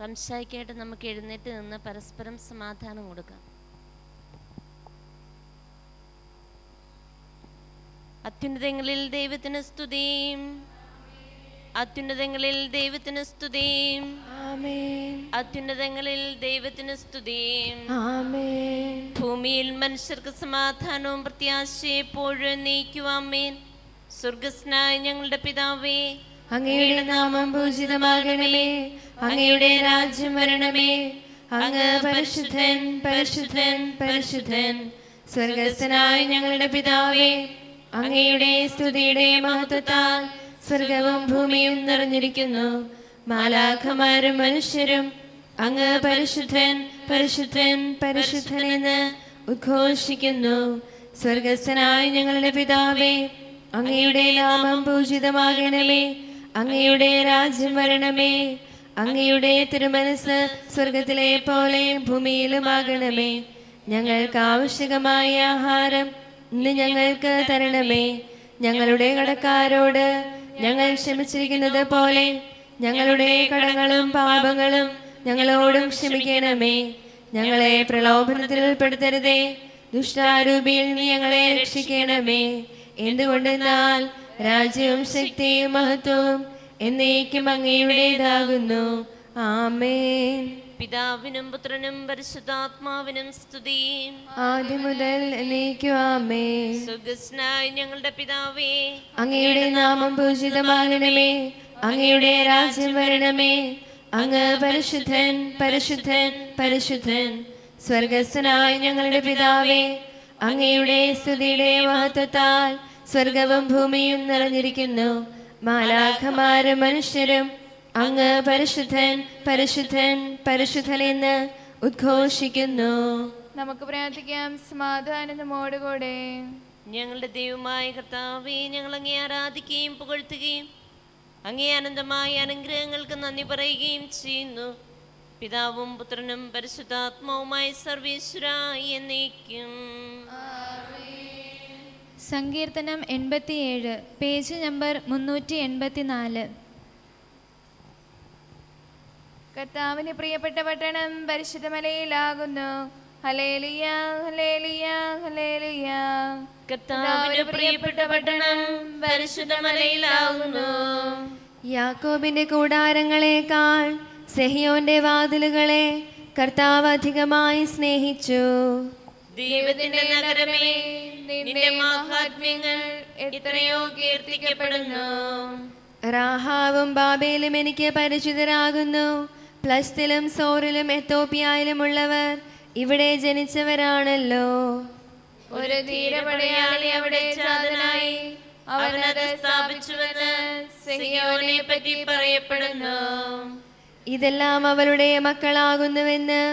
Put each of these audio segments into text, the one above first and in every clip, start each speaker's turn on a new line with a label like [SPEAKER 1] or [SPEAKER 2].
[SPEAKER 1] റംശായ്ക്കായിട്ട് നമുക്ക് എഴുന്നേറ്റ് നിന്ന് പരസ്പരം സമാധാനം കൊടുക്കാം. അത്യുന്നതങ്ങളിൽ ദൈവത്തിന് സ്തുതിയും, അത്യുന്നതങ്ങളിൽ ദൈവത്തിന് സ്തുതിയും, അത്യുന്നതങ്ങളിൽ ദൈവത്തിന് സ്തുതിയും. ഭൂമിയിൽ മനുഷ്യർക്ക് സമാധാനവും പ്രത്യാശയും എപ്പോഴും നീക്കുവാമേൻ. സ്വർഗസ്നായ ഞങ്ങളുടെ പിതാവേ,
[SPEAKER 2] അങ്ങയുടെ നാമം പൂജിതമാകണമേ, അങ്ങയുടെ രാജ്യം വരണമേ. അങ്ങ് പരിശുദ്ധൻ പരിശുദ്ധൻ പരിശുദ്ധൻ. സ്വർഗസ്ഥനായ ഞങ്ങളുടെ പിതാവേ, അങ്ങയുടെ സ്തുതിയുടെ മഹത്വത്താൽ സ്വർഗവും ഭൂമിയും നിറഞ്ഞിരിക്കുന്നു. മാലാഖമാരും മനുഷ്യരും അങ്ങ് പരിശുദ്ധൻ പരിശുദ്ധൻ പരിശുദ്ധൻ എന്ന് ഉദ്ഘോഷിക്കുന്നു. സ്വർഗസ്ഥനായ ഞങ്ങളുടെ പിതാവേ, അങ്ങയുടെ നാമം പൂജിതമാകണമേ, അങ്ങയുടെ രാജ്യം വരണമേ. അങ്ങയുടെ തിരുമനസ് സ്വർഗത്തിലെ പോലെ ഭൂമിയിലുമാകണമേ. ഞങ്ങൾക്ക് ആവശ്യകമായ ആഹാരം ഇന്ന് ഞങ്ങൾക്ക് തരണമേ. ഞങ്ങളുടെ കടക്കാരോട് ഞങ്ങൾ ക്ഷമിച്ചിരിക്കുന്നത് പോലെ ഞങ്ങളുടെ കടങ്ങളും പാപങ്ങളും ഞങ്ങളോടും ക്ഷമിക്കണമേ. ഞങ്ങളെ പ്രലോഭനത്തിൽ ഉൾപ്പെടുത്തരുതേ, ദുഷ്ടാരൂപിയിൽ നിന്ന് ഞങ്ങളെ രക്ഷിക്കണമേ. എന്തുകൊണ്ടെന്നാൽ രാജ്യവും ശക്തിയും മഹത്വവും എന്നേക്കും അങ്ങയുടേതാകുന്നു. ആമേൻ.
[SPEAKER 1] പിതാവിനും പുത്രനും പരിശുദ്ധാത്മാവിനും സ്തുതി,
[SPEAKER 2] ആദ്യം മുതൽ എന്നേക്കും ആമേൻ.
[SPEAKER 1] സ്വർഗസ്നായ ഞങ്ങളുടെ പിതാവേ,
[SPEAKER 2] അങ്ങയുടെ നാമം പൂജിതമാകണമേ, അങ്ങയുടെ രാജ്യം വരണമേ. അങ്ങ് പരിശുദ്ധൻ പരിശുദ്ധൻ പരിശുദ്ധൻ. സ്വർഗസ്ഥനായ ഞങ്ങളുടെ പിതാവേ, അങ്ങയുടെ സ്തുതിയുടെ മഹത്വത്താൽ സ്വർഗവും ഭൂമിയും നിറഞ്ഞിരിക്കുന്നു. മാലാഖമാരും മനുഷ്യരും അങ്ങ് പരിശുദ്ധൻ പരിശുദ്ധൻ പരിശുദ്ധൻ എന്ന് ഉദ്ഘോഷിക്കുന്നു.
[SPEAKER 3] നമുക്ക് പ്രാർത്ഥിക്കാം. സമാധാനം നമ്മോടുകൂടെ.
[SPEAKER 1] ഞങ്ങളുടെ ദൈവമായ കർത്താവേ, ഞങ്ങൾ അങ്ങേ ആരാധിക്കുകയും പുകഴ്ത്തുകയും അങ്ങേ അനന്തമായ അനുഗ്രഹങ്ങൾക്ക് നന്ദി പറയുകയും ചെയ്യുന്നു. പിതാവും പുത്രനും പരിശുദ്ധാത്മാവുമായ സർവേശ്വരായി എന്നേക്കും.
[SPEAKER 4] സങ്കീർത്തനം 87, പേജ് നമ്പർ 384.
[SPEAKER 3] കർത്താവിന് പ്രിയപ്പെട്ട പട്ടണം പരിശുദ്ധമലയിലാകുന്നു. Hallelujah hallelujah hallelujah.
[SPEAKER 1] കർത്താവിന് പ്രിയപ്പെട്ട പട്ടണം പരിശുദ്ധമലയിലാകുന്നു.
[SPEAKER 2] യാക്കോബിന്റെ കൂടാരങ്ങളെക്കാൾ സെഹിയോന്റെ വാതിലുകളെ കർത്താവ് അധികമായി സ്നേഹിച്ചു.
[SPEAKER 1] ദൈവത്തിന്റെ നഗരമേ, നിന്റെ മഹാത്മ്യങ്ങൾ എത്രയോ കീർത്തിക്കപ്പെടുന്നു.
[SPEAKER 2] റാഹാവും ബാബേലും എനിക്ക് പരിചിതരാകുന്നു. പ്ലസ്തിലും സോറിലും എത്തോപ്യയിലും ഉള്ളവർ ഇവിടെ ജനിച്ചവരാണല്ലോ.
[SPEAKER 3] ഒരു ധീരപടയാളി അവിടെ ജാതനായി, അവനത് സ്ഥാപിച്ചുവെന്ന് സിഹിയോനെ പറ്റി പറയപ്പെടുന്നു.
[SPEAKER 2] ഇതെല്ലാം അവളുടെ മക്കളാകുന്നുവെന്ന്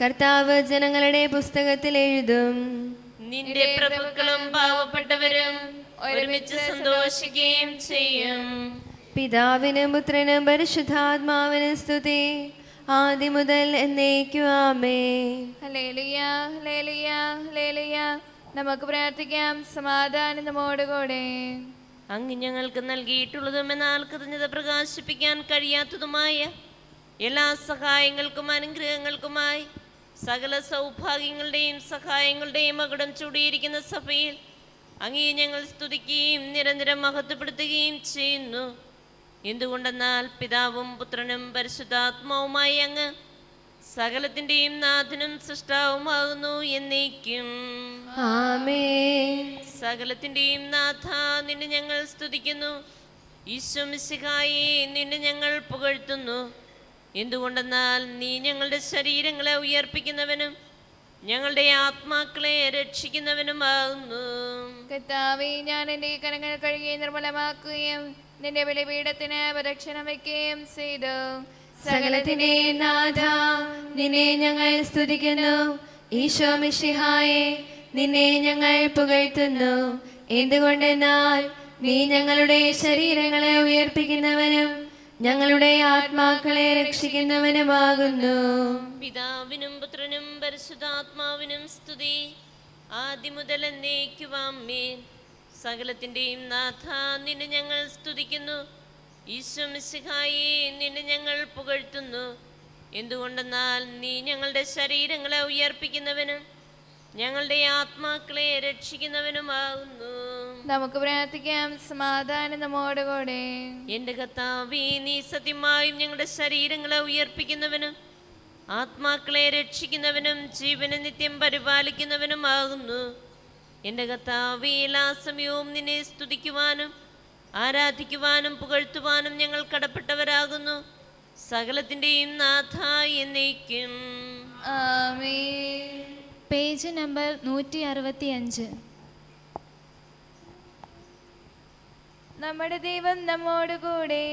[SPEAKER 2] കർത്താവ് ജനങ്ങളുടെ പുസ്തകത്തിൽ എഴുതും.
[SPEAKER 1] നിന്റെ പ്രഭുക്കളും പാവപ്പെട്ടവരും ഒരുമിച്ച് സന്തോഷിക്കുകയും ചെയ്യും.
[SPEAKER 2] പിതാവിനും പുത്രനും പരിശുദ്ധാത്മാവിനും സ്തുതി, ആദ്യം മുതൽ എന്നേക്കും ആമേൻ.
[SPEAKER 3] Hallelujah hallelujah hallelujah. നമുക്ക് പ്രാർത്ഥിക്കാം. സമാധാനം നമ്മോടുകൂടെ.
[SPEAKER 1] അങ്ങ് ഞങ്ങൾക്ക് നൽകിയിട്ടുള്ളതും എന്നാൽ കൃതജ്ഞത പ്രകാശിപ്പിക്കാൻ കഴിയാത്തതുമായ എല്ലാ സഹായങ്ങൾക്കും അനുഗ്രഹങ്ങൾക്കുമായി സകല സൗഭാഗ്യങ്ങളുടെയും സഹായങ്ങളുടെയും മകുടം ചൂടിയിരിക്കുന്ന സഭയിൽ അങ്ങേ ഞങ്ങൾ സ്തുതിക്കുകയും നിരന്തരം മഹത്വപ്പെടുത്തുകയും ചെയ്യുന്നു. എന്തുകൊണ്ടെന്നാൽ പിതാവും പുത്രനും പരിശുദ്ധാത്മാവുമായി അങ്ങ് സകലത്തിൻ്റെയും നാഥനും സൃഷ്ടാവുമാകുന്നു എന്നേക്കും.
[SPEAKER 2] ആമേൻ.
[SPEAKER 1] സകലത്തിൻ്റെയും നാഥ, നിന്നെ ഞങ്ങൾ സ്തുതിക്കുന്നു. ഈശോ മിശിഹായേ, നിന്നെ ഞങ്ങൾ പുകഴ്ത്തുന്നു. എന്തുകൊണ്ടെന്നാൽ നീ ഞങ്ങളുടെ ശരീരങ്ങളെ ഉയർപ്പിക്കുന്നവനും ഞങ്ങളുടെ ആത്മാക്കളെ രക്ഷിക്കുന്നവനുമാകുന്നു.
[SPEAKER 3] കർത്താവേ, ഞാൻ എൻ്റെ കരങ്ങൾ കഴുകി നിർമ്മലമാക്കുകയും നിന്റെ ബലിപീഠത്തിന് പ്രദക്ഷിണം വയ്ക്കുകയും ചെയ്തു.
[SPEAKER 2] സകലത്തിന്റെ നാഥ, നിന്നെ ഞങ്ങൾ സ്തുതിക്കുന്നു. ഈശോ മിശിഹായേ, നിന്നെ ഞങ്ങൾ പുകഴ്ത്തുന്നു. എന്തുകൊണ്ടെന്നാൽ നീ ഞങ്ങളുടെ ശരീരങ്ങളെ ഉയർപ്പിക്കുന്നവനും ഞങ്ങളുടെ ആത്മാക്കളെ രക്ഷിക്കുന്നവനുമാകുന്നു.
[SPEAKER 1] പിതാവിനും പുത്രനും പരിശുദ്ധാത്മാവിനും സ്തുതി, ആദ്യം മുതൽ എന്നേക്കും ആമേൻ. സകലത്തിൻ്റെയും നാഥ, നിന്നെ ഞങ്ങൾ സ്തുതിക്കുന്നു. ഈശോ മിശിഹായേ, നിന്നെ ഞങ്ങൾ പുകഴ്ത്തുന്നു. എന്തുകൊണ്ടെന്നാൽ നീ ഞങ്ങളുടെ ശരീരങ്ങളെ ഉയർപ്പിക്കുന്നവനും ഞങ്ങളുടെ ആത്മാക്കളെ രക്ഷിക്കുന്നവനുമാകുന്നു.
[SPEAKER 3] നമുക്ക് പ്രാർത്ഥിക്കാം. സമാധാനം നമ്മോടുകൂടെ.
[SPEAKER 1] എന്റെ കർത്താവേ, നീ സത്യമായും ഞങ്ങളുടെ ശരീരങ്ങളെ ഉയർപ്പിക്കുന്നവനും ആത്മാക്കളെ രക്ഷിക്കുന്നവനും ജീവനെ നിത്യം പരിപാലിക്കുന്നവനുമാകുന്നു. എന്റെ കർത്താവേ, എല്ലാ സമയവും നിന്നെ സ്തുതിക്കുവാനും ആരാധിക്കുവാനും പുകഴ്ത്തുവാനും ഞങ്ങൾ കടപ്പെട്ടവരാകുന്നു. സകലത്തിന്റെയും നാഥ എന്നേക്കും.
[SPEAKER 3] ആമേൻ.
[SPEAKER 4] Page number 165.
[SPEAKER 3] നമ്മുടെ ദൈവം നമ്മോടുകൂടെ.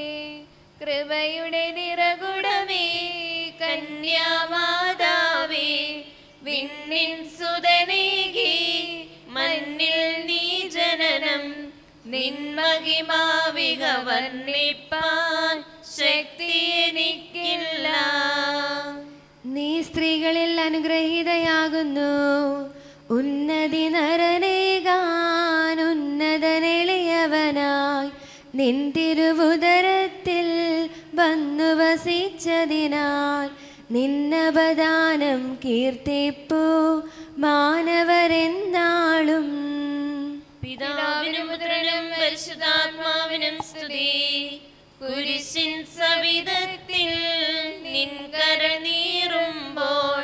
[SPEAKER 3] കൃപയുടെ നിറകുടമേ, കന്യാമാതാവേ, വിണ്ണിൻ സുതനേകി മണ്ണിൽ നീ ജനനം, നിൻ മഹിമാവിക വർണ്ണിപ്പാൻ ശക്തി എനിക്കില്ല.
[SPEAKER 2] നീ സ്ത്രീകളിൽ അനുഗ്രഹീതയാകുന്നു, ഉന്നതി നരനേകാൻ ഉന്നതനെളിയവനായി നിൻ തിരുവുദരത്തിൽ വന്നു വസിച്ചതിനാൽ നിന്നവദാനം കീർത്തിപ്പൂ മാനവരെന്നാളും.
[SPEAKER 1] പിതാവിനും പുത്രനും പരിശുദ്ധാത്മാവിനും സ്തുതി. കുരിശിൻ സവിധത്തിൽ നിൻ കരനീറുമ്പോൾ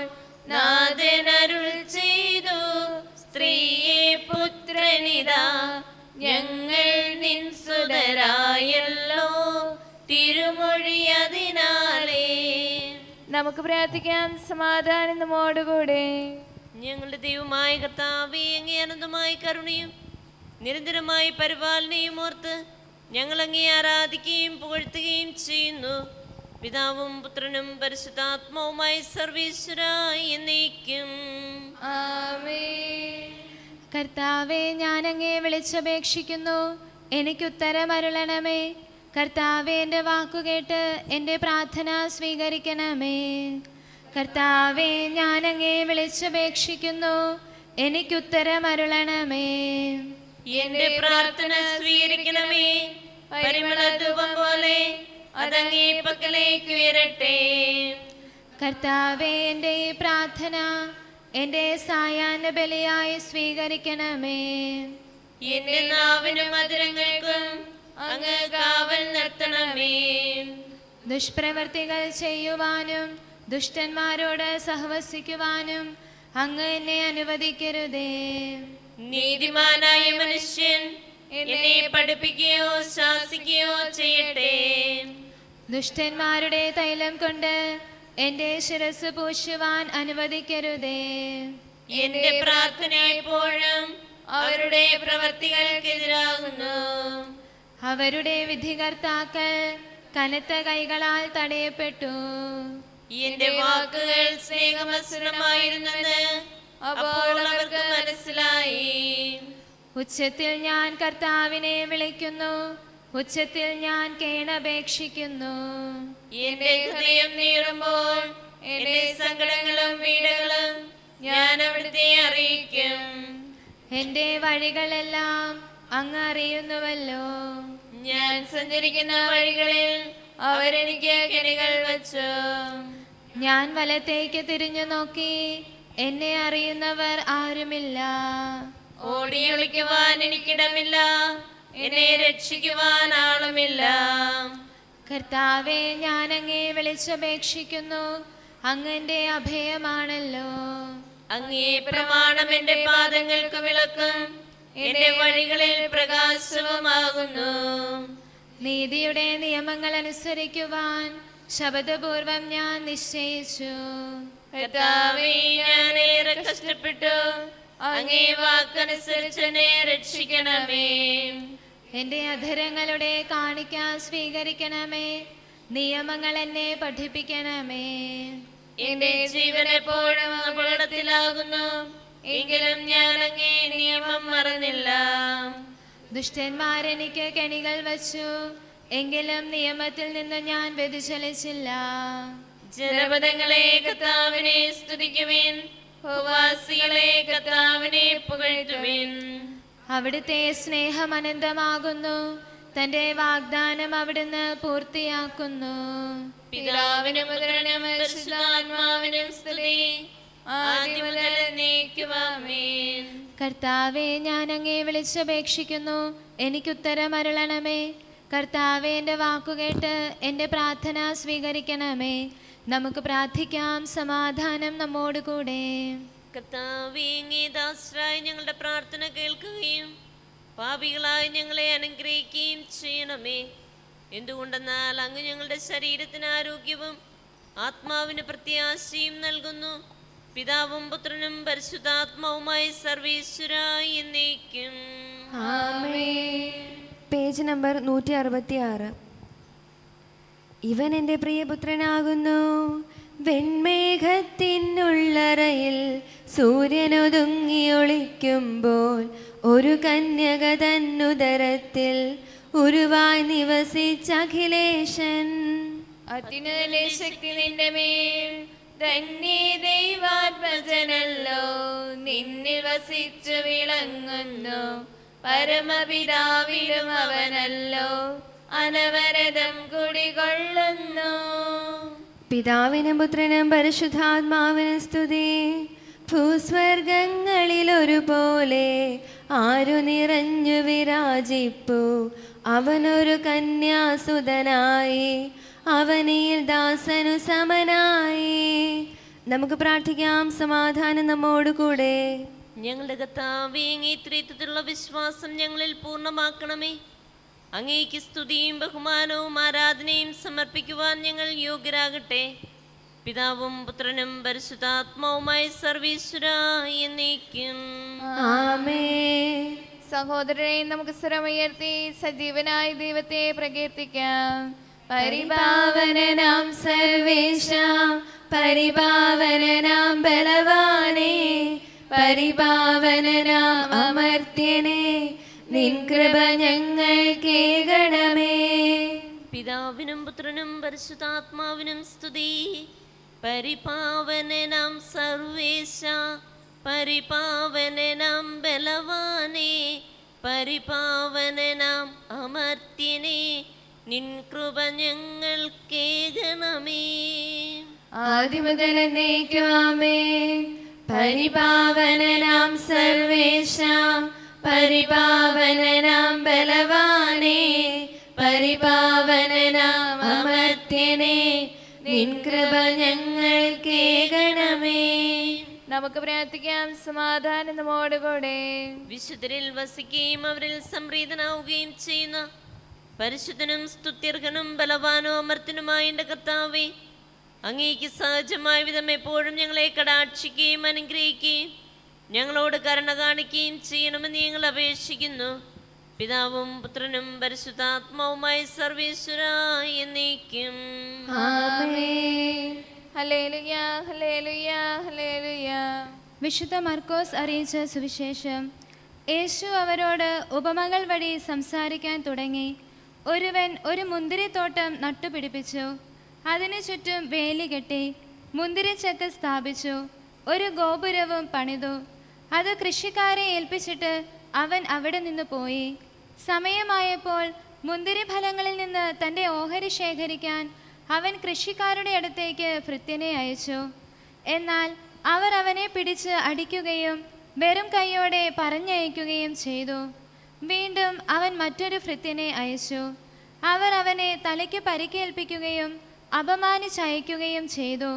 [SPEAKER 1] നാഥനരുൾ ചെയ്തു, സ്ത്രീയെ പുത്രനിതാ ഞങ്ങൾ നിൻ സുതരായല്ലോ, തിരുമൊഴി അതിനാലേ.
[SPEAKER 3] നമുക്ക് പ്രാർത്ഥിക്കാം. സമാധാനം നമ്മോടുകൂടെ.
[SPEAKER 1] ഞങ്ങളുടെ ദൈവമായ കർത്താവേ, അങ്ങേ അനന്തമായ കരുണയും നിരന്തരമായ പരിപാലനയും ഓർത്ത് ഞങ്ങൾ അങ്ങേ ആരാധിക്കുകയും പുകഴ്ത്തുകയും ചെയ്യുന്നു. പിതാവും പുത്രനും പരിശുദ്ധാത്മാവുമായ സർവീശ്വരായി എന്നേക്കും.
[SPEAKER 3] ആമേൻ.
[SPEAKER 4] കർത്താവെ, ഞാൻ അങ്ങേ വിളിച്ചപേക്ഷിക്കുന്നു, എനിക്കുത്തരമരുളണമേ. കർത്താവെ, എൻ്റെ വാക്കുകേട്ട് എൻ്റെ പ്രാർത്ഥന സ്വീകരിക്കണമേ. കർത്താവെ, ഞാൻ അങ്ങേ വിളിച്ചപേക്ഷിക്കുന്നു, എനിക്കുത്തരമരുളണമേ.
[SPEAKER 1] എന്റെ പ്രാർത്ഥന സ്വീകരിക്കണമേ. പരിമളധൂപം പോലെ അതങ്ങേ പക്കലേക്ക് ഉയരട്ടെ.
[SPEAKER 4] കർത്താവെ, എൻ്റെ ഈ പ്രാർത്ഥന എൻ്റെ സായാഹ്ന ബലിയായി സ്വീകരിക്കണമേ.
[SPEAKER 1] എന്റെ നാവിനും മധുരങ്ങൾക്കും അങ്ങ് കാവൽ നിർത്തണമേ.
[SPEAKER 4] ദുഷ്പ്രവർത്തികൾ ചെയ്യുവാനും ദുഷ്ടന്മാരോട് സഹവസിക്കുവാനും അങ്ങ് എന്നെ അനുവദിക്കരുതേ.
[SPEAKER 1] നീതിമാനായ മനുഷ്യൻ എന്നെ പഠിപ്പിക്കുകയോ ശാസിക്കുകയോ ചെയ്യട്ടെ.
[SPEAKER 4] ദുഷ്ടന്മാരുടെ തൈലം കൊണ്ട് എൻ്റെ ശിരസ് പൂശുവാൻ അനുവദിക്കരുതേ.
[SPEAKER 1] എന്റെ പ്രാർത്ഥന എപ്പോഴും അവരുടെ പ്രവർത്തികൾക്കെതിരാകുന്നു.
[SPEAKER 4] അവരുടെ വിധികർത്താക്കൾ കനത്ത കൈകളാൽ തടയപ്പെട്ടു.
[SPEAKER 1] എന്റെ വാക്കുകൾ സ്നേഹമസുരമായിരുന്നെന്ന് അപ്പോൾ അവർക്ക് മനസ്സിലായി.
[SPEAKER 4] ഉച്ചത്തിൽ ഞാൻ കർത്താവിനെ വിളിക്കുന്നു, ഉച്ചത്തിൽ ഞാൻ കേണപേക്ഷിക്കുന്നു.
[SPEAKER 1] എന്റെ ഹൃദയം നീറുമ്പോൾ എന്റെ സങ്കടങ്ങളും പീഡകളും ഞാൻ അവിടുത്തെ അറിയിക്കും.
[SPEAKER 4] എൻ്റെ വഴികളെല്ലാം അങ്ങ് അറിയുന്നുവല്ലോ.
[SPEAKER 3] ഞാൻ സഞ്ചരിക്കുന്ന വഴികളിൽ അവരെനിക്ക് കെണികൾ വച്ചു.
[SPEAKER 4] ഞാൻ വലത്തേക്ക് തിരിഞ്ഞു നോക്കി, എന്നെ അറിയുന്നവർ ആരുമില്ല.
[SPEAKER 1] ഓടിയൊളിക്കുവാൻ എനിക്കിടമില്ല, എന്നെ രക്ഷിക്കുവാൻ ആളുമില്ല.
[SPEAKER 4] കർത്താവെ, ഞാൻ അങ്ങേ വിളിച്ചപേക്ഷിക്കുന്നു, അങ്ങ് എൻ്റെ അഭയമാണല്ലോ.
[SPEAKER 1] അങ്ങേ പ്രമാണം എന്റെ പാദങ്ങൾക്ക് വിളക്കും, എന്റെ വഴികളിൽ പ്രകാശവുമാകുന്നു.
[SPEAKER 4] നീതിയുടെ നിയമങ്ങൾ അനുസരിക്കുവാൻ ശബദപൂർവം ഞാൻ നിശ്ചയിച്ചു.
[SPEAKER 1] കർത്താവേ, ഞാൻ ഏറെ കഷ്ടപ്പെട്ടു, അങ്ങേ വാക്കനുസരിച്ച് എന്നെ രക്ഷിക്കണമേ.
[SPEAKER 4] എൻ്റെ അധരങ്ങളുടെ കാണിക്ക സ്വീകരിക്കണമേ. നിയമങ്ങൾ എന്നെ പഠിപ്പിക്കണമേ.
[SPEAKER 1] എന്റെ ജീവൻ എപ്പോഴും അപകടത്തിലാകുന്നു, എങ്കിലും ഞാൻ അങ്ങേ നിയമം മറന്നില്ല.
[SPEAKER 4] ദുഷ്ടന്മാരെനിക്ക് കെണികൾ വച്ചു, എങ്കിലും നിയമത്തിൽ നിന്ന് ഞാൻ വ്യതിചലിച്ചില്ല.
[SPEAKER 1] ജനപദങ്ങളെ കർത്താവിനെ സ്തുതിക്കുവിൻ, ഭൂവാസികളെ കർത്താവിനെ പുകഴ്ത്തുവിൻ.
[SPEAKER 4] അവിടുത്തെ സ്നേഹം അനന്തമാകുന്നു, തന്റെ വാഗ്ദാനം അവിടുന്ന് പൂർത്തിയാക്കുന്നു.
[SPEAKER 3] പിതാവിനും പുത്രനും പരിശുദ്ധാത്മാവിനും സ്തുതി, ആദ്യം മുതൽ എന്നേക്കും ആമേൻ.
[SPEAKER 4] കർത്താവെ, ഞാൻ അങ്ങേ വിളിച്ചപേക്ഷിക്കുന്നു, എനിക്കുത്തരം അരുളണമേ. കർത്താവെ, എൻ്റെ വാക്കുകേട്ട് എൻ്റെ പ്രാർത്ഥന സ്വീകരിക്കണമേ. നമുക്ക് പ്രാർത്ഥിക്കാം. സമാധാനം നമ്മോട് കൂടെ.
[SPEAKER 5] കർത്താവേ, അങ്ങേ ദാസരായ ഞങ്ങളുടെ പ്രാർത്ഥന കേൾക്കുകയും പാപികളായി ഞങ്ങളെ അനുഗ്രഹിക്കുകയും ചെയ്യണമേ. എന്തുകൊണ്ടെന്നാൽ അങ്ങ് ഞങ്ങളുടെ ശരീരത്തിന് ആരോഗ്യവും ആത്മാവിന് പ്രത്യാശയും നൽകുന്നു. പിതാവും പുത്രനും പരിശുദ്ധാത്മാവുമായി സർവീശ്വരായി എന്നേക്കും
[SPEAKER 2] ആമേൻ. Page number 166. ഇവൻ എൻ്റെ പ്രിയപുത്രനാകുന്നു. വെൺമേഘത്തിനുള്ളറയിൽ സൂര്യനൊതുങ്ങി ഒളിക്കുമ്പോൾ ഒരു കന്യക തന്നുദരത്തിൽ ഉരുവായി നിവസിച്ച അഖിലേശൻ.
[SPEAKER 3] അത്യുന്നതന്റെ ശക്തി നിന്റെ മേൽ, ധന്യേ ദൈവാത്മജനല്ലോ, നിന്നിൽ വസിച്ചു വിളങ്ങുന്നു. പരമപിതാവിലും അവനല്ലോ അനവരതം കുടികൊള്ളുന്നു.
[SPEAKER 2] പിതാവിനും പുത്രനും പരിശുദ്ധാത്മാവിനും സ്തുതി. ഭൂസ്വർഗങ്ങളിൽ ഒരുപോലെ ആരു നിറഞ്ഞു വിരാജിപ്പു. അവനൊരു കന്യാസുതനായി, അവനിൽ ദാസനു സമനായി. നമുക്ക് പ്രാർത്ഥിക്കാം. സമാധാനം നമ്മോട് കൂടെ.
[SPEAKER 5] ഞങ്ങളുടെ കർത്താവേ, അങ്ങേ ത്രിത്വത്തിലുള്ള വിശ്വാസം ഞങ്ങളിൽ പൂർണ്ണമാക്കണമേ. അങ്ങേക്ക് സ്തുതിയും ബഹുമാനവും ആരാധനയും സമർപ്പിക്കുവാൻ ഞങ്ങൾ യോഗ്യരാകട്ടെ. പിതാവും പുത്രനും പരിശുദ്ധാത്മാവുമായി സർവീശ്വരായി എന്നേക്കും
[SPEAKER 2] ആമേൻ.
[SPEAKER 3] സഹോദരരെ, നമുക്ക് സ്വരമുയർത്തി സജീവനായ ദൈവത്തെ പ്രകീർത്തിക്കാം. പരിപാവനനാം സർവേശ, പരിപാവനനാം ബലവാനേ, പരിപാവനനാം അമർത്യനേ, നിൻ കൃപ ഞങ്ങൾ കേൾക്കണമേ.
[SPEAKER 5] പിതാവിനും പുത്രനും പരിശുദ്ധാത്മാവിനും സ്തുതി. പരിപാവനനാം സർവേശ, പരിപാവനനാം ബലവാനേ, പരിപാവനനാം അമർത്യനേ, നിൻ കൃപ ഞങ്ങൾ കേൾക്കണമേ.
[SPEAKER 2] ആദ്യം മുതൽ എന്നേക്കും ആമേൻ. പരിപാവനനാം സർവേശ, പരിപാവനനാം ബലവാനേ, പരിപാവനനാം അമർത്യനേ, നിൻ കൃപ ഞങ്ങൾ കേൾക്കണമേ.
[SPEAKER 3] നമുക്ക് പ്രാർത്ഥിക്കാം. സമാധാനം നമ്മോടുകൂടെ.
[SPEAKER 5] വിശുദ്ധരിൽ വസിക്കുകയും അവരിൽ സംപ്രീതനാവുകയും ചെയ്യുന്ന പരിശുദ്ധനും സ്തുത്യർഹനും ബലവാനോ അമർത്തനുമായ എൻ്റെ കർത്താവേ, അങ്ങേക്ക് സഹജമായ വിധം എപ്പോഴും ഞങ്ങളെ കടാക്ഷിക്കുകയും അനുഗ്രഹിക്കുകയും ഞങ്ങളോട് കരുണ കാണിക്കുകയും ചെയ്യണമെന്ന് ഞങ്ങൾ അപേക്ഷിക്കുന്നു. പിതാവും പുത്രനും പരിശുദ്ധാത്മാവുമായി സർവീശ്വരായി എന്നേക്കും
[SPEAKER 2] ആമേൻ.
[SPEAKER 3] Hallelujah, hallelujah, hallelujah.
[SPEAKER 4] വിശുദ്ധ മർക്കോസ് അറിയിച്ച സുവിശേഷം. യേശു അവരോട് ഉപമകൾ വഴി സംസാരിക്കാൻ തുടങ്ങി. ഒരുവൻ ഒരു മുന്തിരിത്തോട്ടം നട്ടുപിടിപ്പിച്ചു. അതിനു ചുറ്റും വേലി കെട്ടി മുന്തിരിച്ചക്ക് സ്ഥാപിച്ചു. ഒരു ഗോപുരവും പണിതു. അത് കൃഷിക്കാരെ ഏൽപ്പിച്ചിട്ട് അവൻ അവിടെ നിന്ന് പോയി. സമയമായപ്പോൾ മുന്തിരി ഫലങ്ങളിൽ നിന്ന് തൻ്റെ ഓഹരി ശേഖരിക്കാൻ അവൻ കൃഷിക്കാരുടെ അടുത്തേക്ക് ഭൃത്യനെ അയച്ചു. എന്നാൽ അവർ അവനെ പിടിച്ച് അടിക്കുകയും വെറും കൈയോടെ പറഞ്ഞയക്കുകയും ചെയ്തു. വീണ്ടും അവൻ മറ്റൊരു ഭൃത്യനെ അയച്ചു. അവർ അവനെ തലയ്ക്ക് പരിക്കേൽപ്പിക്കുകയും അപമാനിച്ചയക്കുകയും ചെയ്തു.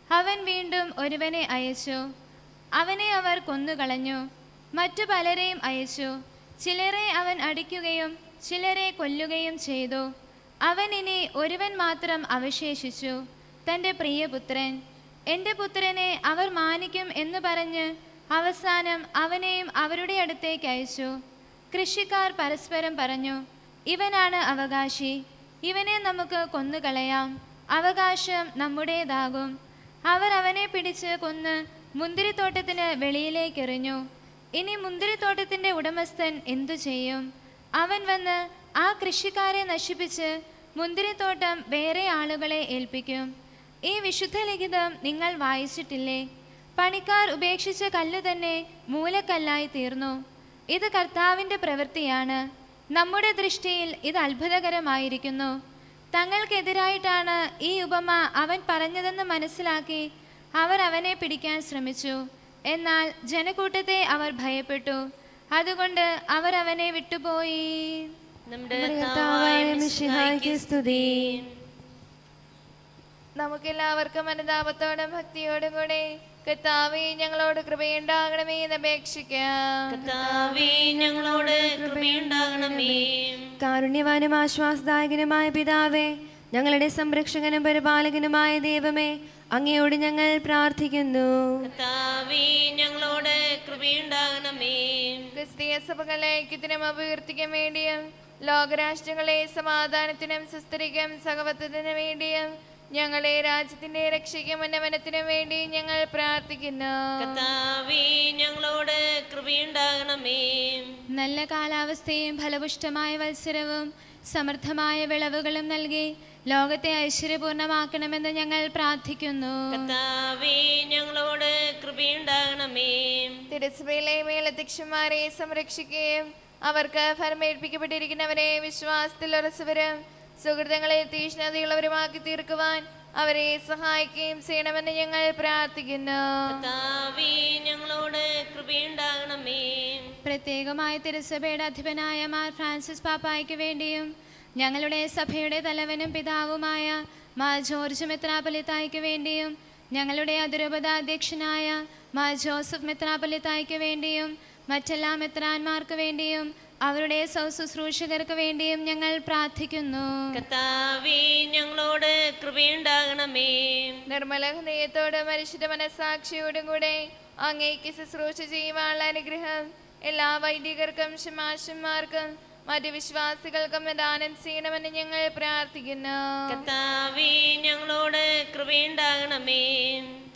[SPEAKER 4] അവൻ വീണ്ടും ഒരുവനെ അയച്ചു. അവനെ അവർ കൊന്നുകളഞ്ഞു. മറ്റു പലരെയും അയച്ചു. ചിലരെ അവൻ അടിക്കുകയും ചിലരെ കൊല്ലുകയും ചെയ്തു. അവൻ ഇനി ഒരുവൻ മാത്രം അവശേഷിച്ചു, തൻ്റെ പ്രിയപുത്രൻ. എൻ്റെ പുത്രനെ അവർ മാനിക്കും എന്ന് പറഞ്ഞ് അവസാനം അവനെയും അവരുടെ അടുത്തേക്ക് അയച്ചു. കൃഷിക്കാർ പരസ്പരം പറഞ്ഞു, ഇവനാണ് അവകാശി, ഇവനെ നമുക്ക് കൊന്നുകളയാം, അവകാശം നമ്മുടേതാകും. അവർ അവനെ പിടിച്ച് കൊന്ന് മുന്തിരിത്തോട്ടത്തിന് വെളിയിലേക്കെറിഞ്ഞു. ഇനി മുന്തിരിത്തോട്ടത്തിൻ്റെ ഉടമസ്ഥൻ എന്തു ചെയ്യും? അവൻ വന്ന് ആ കൃഷിക്കാരെ നശിപ്പിച്ച് മുന്തിരിത്തോട്ടം വേറെ ആളുകളെ ഏൽപ്പിക്കും. ഈ വിശുദ്ധ ലിഖിതം നിങ്ങൾ വായിച്ചിട്ടില്ലേ? പണിക്കാർ ഉപേക്ഷിച്ച കല്ല് തന്നെ മൂലക്കല്ലായി തീർന്നു. ഇത് കർത്താവിൻ്റെ പ്രവൃത്തിയാണ്. നമ്മുടെ ദൃഷ്ടിയിൽ ഇത് അത്ഭുതകരമായിരിക്കുന്നു. തങ്ങൾക്കെതിരായിട്ടാണ് ഈ ഉപമ അവൻ പറഞ്ഞതെന്ന് മനസ്സിലാക്കി അവർ അവനെ പിടിക്കാൻ ശ്രമിച്ചു. എന്നാൽ ജനക്കൂട്ടത്തെ അവർ ഭയപ്പെട്ടു. അതുകൊണ്ട് അവർ അവനെ വിട്ടുപോയി.
[SPEAKER 5] നമ്മുടെ കർത്താവായ മിശിഹായ്ക്ക് സ്തുതി.
[SPEAKER 3] നമുക്കെല്ലാവർക്കും അനുതാപത്തോടും ഭക്തിയോടും കൂടെ കർത്താവേ ഞങ്ങളോട് കൃപയുണ്ടാകണമേ എന്ന് അപേക്ഷിക്കാം.
[SPEAKER 5] കർത്താവേ ഞങ്ങളോട് കൃപയുണ്ടാകണമേ.
[SPEAKER 2] കാരുണ്യവാനും ആശ്വാസദായകനുമായ പിതാവേ, ഞങ്ങളുടെ സംരക്ഷകനും പരിപാലകനുമായ ദൈവമേ, അങ്ങയോട് ഞങ്ങൾ പ്രാർത്ഥിക്കുന്നു.
[SPEAKER 5] കർത്താവേ ഞങ്ങളോട് കൃപയുണ്ടാകണമേ.
[SPEAKER 3] ക്രിസ്തീയ സഭകളെ ഐക്യത്തിനും അഭിവൃദ്ധിക്കും വേണ്ടിയും ലോകരാഷ്ട്രങ്ങളെ സമാധാനത്തിനും സുസ്ഥിരക്കും സഹവർത്തിനും വേണ്ടിയും ഞങ്ങളെ രാജ്യത്തിന്റെ രക്ഷയ്ക്കും ഉന്നമനത്തിനും വേണ്ടി ഞങ്ങൾ പ്രാർത്ഥിക്കുന്നു.
[SPEAKER 5] കർത്താവേ ഞങ്ങളോട് കൃപയുണ്ടാകണമേ.
[SPEAKER 4] നല്ല കാലാവസ്ഥയും ഫലപുഷ്ടമായ മത്സരവും സമൃദ്ധമായ വിളവുകളും നൽകി ലോകത്തെ ഐശ്വര്യപൂർണമാക്കണമെന്ന് ഞങ്ങൾ പ്രാർത്ഥിക്കുന്നു.
[SPEAKER 5] കർത്താവേ ഞങ്ങളോട് കൃപയുണ്ടാകണമേ.
[SPEAKER 3] തിരുസഭയിലെ മേലധ്യക്ഷന്മാരെ സംരക്ഷിക്കുകയും അവർക്ക് ഫലമേൽപ്പിക്കപ്പെട്ടിരിക്കുന്നവരെ വിശ്വാസത്തിൽ ഉറച്ചവരും സുഹൃത്തുക്കളെ തീഷ്ണതയുള്ളവരുമാക്കി തീർക്കുവാൻ അവരെ സഹായിക്കുകയും ചെയ്യണമെന്ന് ഞങ്ങൾ പ്രാർത്ഥിക്കുന്നു.
[SPEAKER 5] കർത്താവേ ഞങ്ങളോട് കൃപയുണ്ടാകണമേ.
[SPEAKER 4] പ്രത്യേകമായ തിരുസഭയുടെ അധിപനായ മാർ ഫ്രാൻസിസ് പാപ്പായ്ക്ക് വേണ്ടിയും ഞങ്ങളുടെ സഭയുടെ തലവനും പിതാവുമായ മാർ ജോർജ് മെത്രാപ്പൊലീത്തായ്ക്ക് വേണ്ടിയും ഞങ്ങളുടെ അതിരൂപതാധ്യക്ഷനായ മാർ ജോസഫ് മെത്രാപ്പൊലീത്തായ്ക്ക് വേണ്ടിയും മറ്റെല്ലാ മെത്രാന്മാർക്ക് വേണ്ടിയും അവരുടെ സൗശുശ്രൂഷകർക്ക് വേണ്ടിയും ഞങ്ങൾ പ്രാർത്ഥിക്കുന്നു.
[SPEAKER 5] കർത്താവേ ഞങ്ങളോട് കൃപയുണ്ടാകണമേ.
[SPEAKER 3] നിർമ്മല ഹൃദയത്തോടും പരിശുദ്ധ മനസ്സാക്ഷിയോടും കൂടെ അങ്ങേക്ക് ശുശ്രൂഷ ചെയ്യുവാനുള്ള അനുഗ്രഹം എല്ലാ വൈദികർക്കും ശമാശന്മാർക്കും മറ്റു വിശ്വാസികൾക്കും ദാനം ചെയ്യണമെന്ന് ഞങ്ങൾ പ്രാർത്ഥിക്കുന്നു.
[SPEAKER 5] കർത്താവേ ഞങ്ങളോട് കൃപയുണ്ടാകണമേ.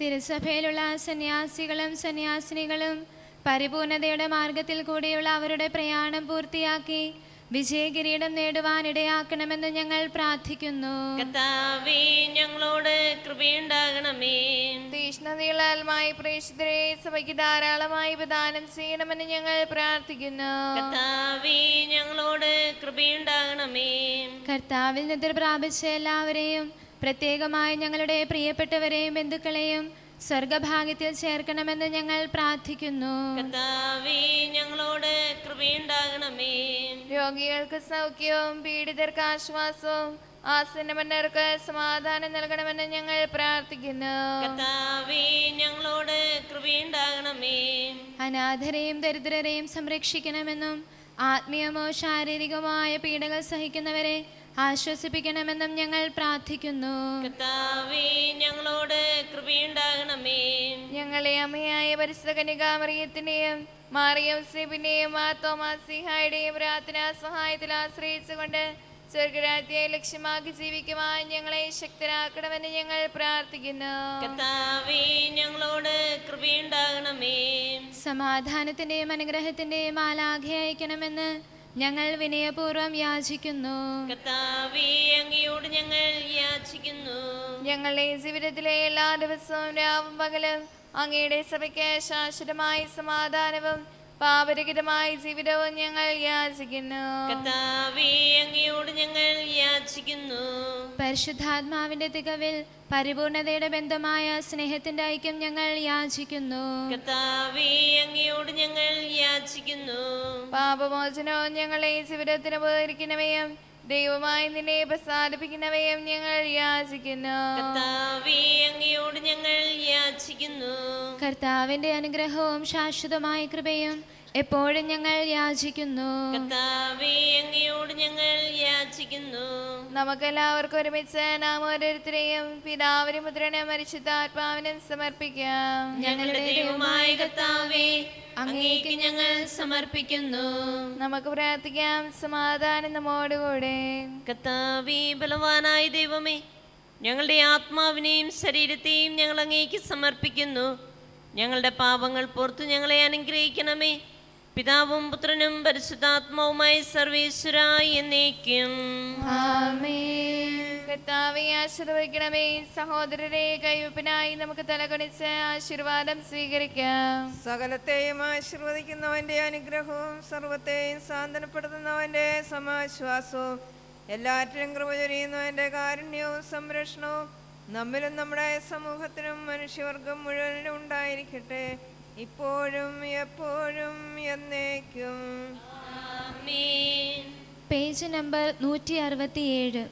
[SPEAKER 4] തിരുസഭയിലുള്ള സന്യാസികളും സന്യാസിനികളും പരിപൂർണതയുടെ മാർഗത്തിൽ കൂടിയുള്ള അവരുടെ പ്രയാണം പൂർത്തിയാക്കി വിജയകിരീടം നേടുവാനിടയാക്കണമെന്ന് ഞങ്ങൾ പ്രാർത്ഥിക്കുന്നു.
[SPEAKER 5] കർത്താവേ ഞങ്ങളോട് കൃപയുണ്ടാകണമേ.
[SPEAKER 3] തീഷ്ണതയാൽമായി പ്രേക്ഷിതരെ സഭയ്ക്ക് ധാരാളമായി പ്രദാനം ചെയ്യണമെന്ന് ഞങ്ങൾ പ്രാർത്ഥിക്കുന്നു.
[SPEAKER 5] കർത്താവേ ഞങ്ങളോട് കൃപയുണ്ടാകണമേ.
[SPEAKER 4] കർത്താവിൽ നിദ്ര പ്രാപിച്ച എല്ലാവരെയും പ്രത്യേകമായി ഞങ്ങളുടെ പ്രിയപ്പെട്ടവരെയും ബന്ധുക്കളെയും സ്വർഗഭാഗ്യത്തിൽ ചേർക്കണമെന്ന് ഞങ്ങൾ പ്രാർത്ഥിക്കുന്നു.
[SPEAKER 5] കർത്താവേ ഞങ്ങളോട് കൃപയുണ്ടാകണമേ.
[SPEAKER 3] രോഗികൾക്ക് സൗഖ്യവും പീഡിതർക്ക് ആശ്വാസവും ആസന്നമന്നർക്ക് സമാധാനം നൽകണമെന്ന് ഞങ്ങൾ പ്രാർത്ഥിക്കുന്നു.
[SPEAKER 5] കർത്താവേ ഞങ്ങളോട് കൃപയുണ്ടാകണമേ.
[SPEAKER 4] അനാഥരെയും ദരിദ്രരെയും സംരക്ഷിക്കണമെന്നും ആത്മീയമോ ശാരീരികമായ പീഡകൾ സഹിക്കുന്നവരെ ആശ്വസിപ്പിക്കണമെന്നും ഞങ്ങൾ പ്രാർത്ഥിക്കുന്നു.
[SPEAKER 5] കർത്താവേ ഞങ്ങളോട് കൃപയുണ്ടാകണമേ.
[SPEAKER 3] ഞങ്ങളെ അമ്മയായ പരിശുദ്ധ കന്യകാമറിയത്തിന്റെയും മാറിയൗസേപ്പിന്റെയും മാർത്തോമാസിഹായുടെയും പ്രാർത്ഥനാ സഹായത്തിൽ ആശ്രയിച്ചുകൊണ്ട് സ്വർഗരാജ്യത്തെ ലക്ഷ്യമാക്കി ജീവിക്കുവാൻ ഞങ്ങളെ ശക്തരാക്കണമെന്ന് ഞങ്ങൾ പ്രാർത്ഥിക്കുന്നു.
[SPEAKER 5] കർത്താവേ ഞങ്ങളോട് കൃപയുണ്ടാകണമേ.
[SPEAKER 4] സമാധാനത്തിന്റെയും അനുഗ്രഹത്തിന്റെയും മാലാഖയെ അയക്കണമെന്ന് ഞങ്ങൾ വിനയപൂർവ്വം യാചിക്കുന്നു.
[SPEAKER 5] കർത്താവേ അങ്ങയോട് ഞങ്ങൾ യാചിക്കുന്നു.
[SPEAKER 3] ഞങ്ങളുടെ ജീവിതത്തിലെ എല്ലാ ദിവസവും രാവും പകലും അങ്ങയുടെ സഭയ്ക്ക് ശാശ്വതമായ സമാധാനവും പാപരഹിതമായ ജീവിതവും ഞങ്ങൾ യാചിക്കുന്നു.
[SPEAKER 5] കർത്താവേ അങ്ങയോട് ഞങ്ങൾ യാചിക്കുന്നു.
[SPEAKER 4] പരിശുദ്ധാത്മാവിന്റെ തികവിൽ പരിപൂർണതയുടെ ബന്ധമായ സ്നേഹത്തിന്റെ ഐക്യം ഞങ്ങൾ യാചിക്കുന്നു.
[SPEAKER 5] കർത്താവേ അങ്ങയോട് ഞങ്ങൾ യാചിക്കുന്നു.
[SPEAKER 3] പാപമോചനവും ഞങ്ങളെ ജീവിതത്തിന് ഉപകരിക്കുന്നവയും ദൈവമായി നിന്നെ പ്രസാദിപ്പിക്കുന്നവയും ഞങ്ങൾ യാചിക്കുന്നു.
[SPEAKER 5] കർത്താവേ അങ്ങയോട് ഞങ്ങൾ യാചിക്കുന്നു.
[SPEAKER 4] കർത്താവിന്റെ അനുഗ്രഹവും ശാശ്വതമായ കൃപയും എപ്പോഴും ഞങ്ങൾ യാചിക്കുന്നു.
[SPEAKER 5] കർത്താവേ അങ്ങയോട് ഞങ്ങൾ യാചിക്കുന്നു.
[SPEAKER 3] നമുക്കെല്ലാവർക്കും ഒരുമിച്ച് നാം ഓരോരുത്തരെയും പിതാവിനും പുത്രനും പരിശുദ്ധാത്മാവിനും സമർപ്പിക്കാം.
[SPEAKER 5] ഞങ്ങളുടെ ദൈവമായ കർത്താവേ അങ്ങേക്ക് ഞങ്ങൾ സമർപ്പിക്കുന്നു.
[SPEAKER 3] നമുക്ക് പ്രാർത്ഥിക്കാം. സമാധാനം നമ്മോടുകൂടെ.
[SPEAKER 5] കർത്താവേ ബലവാനായ ദൈവമേ, ഞങ്ങളുടെ ആത്മാവിനെയും ശരീരത്തെയും ഞങ്ങൾ അങ്ങേക്ക് സമർപ്പിക്കുന്നു. ഞങ്ങളുടെ പാപങ്ങൾ പുറത്തു ഞങ്ങളെ അനുഗ്രഹിക്കണമേ. പിതാവും പുത്രനും പരിശുദ്ധാത്മാവുമായി സർവേശ്വരായി എന്നേക്കും.
[SPEAKER 4] ആമേൻ.
[SPEAKER 3] കർത്താവെ ആശീർവദിക്കണമേ. സഹോദരരെ, കൈവപ്പിനായി നമുക്ക് തലകുണിച്ച് ആശീർവാദം സ്വീകരിക്കാം.
[SPEAKER 6] സകലത്തെയും ആശീർവദിക്കുന്നവന്റെ അനുഗ്രഹവും സർവത്തെയും സാന്ത്വനപ്പെടുത്തുന്നവന്റെ സമാശ്വാസവും എല്ലാറ്റിലും കൃപ ചൊരിയുന്നവന്റെ കാരുണ്യവും സംരക്ഷണവും നമ്മിലും നമ്മുടെ സമൂഹത്തിനും മനുഷ്യവർഗം മുഴുവനും ഉണ്ടായിരിക്കട്ടെ, ഇപ്പോഴും എപ്പോഴും എന്നേക്കും.
[SPEAKER 4] Page number 167.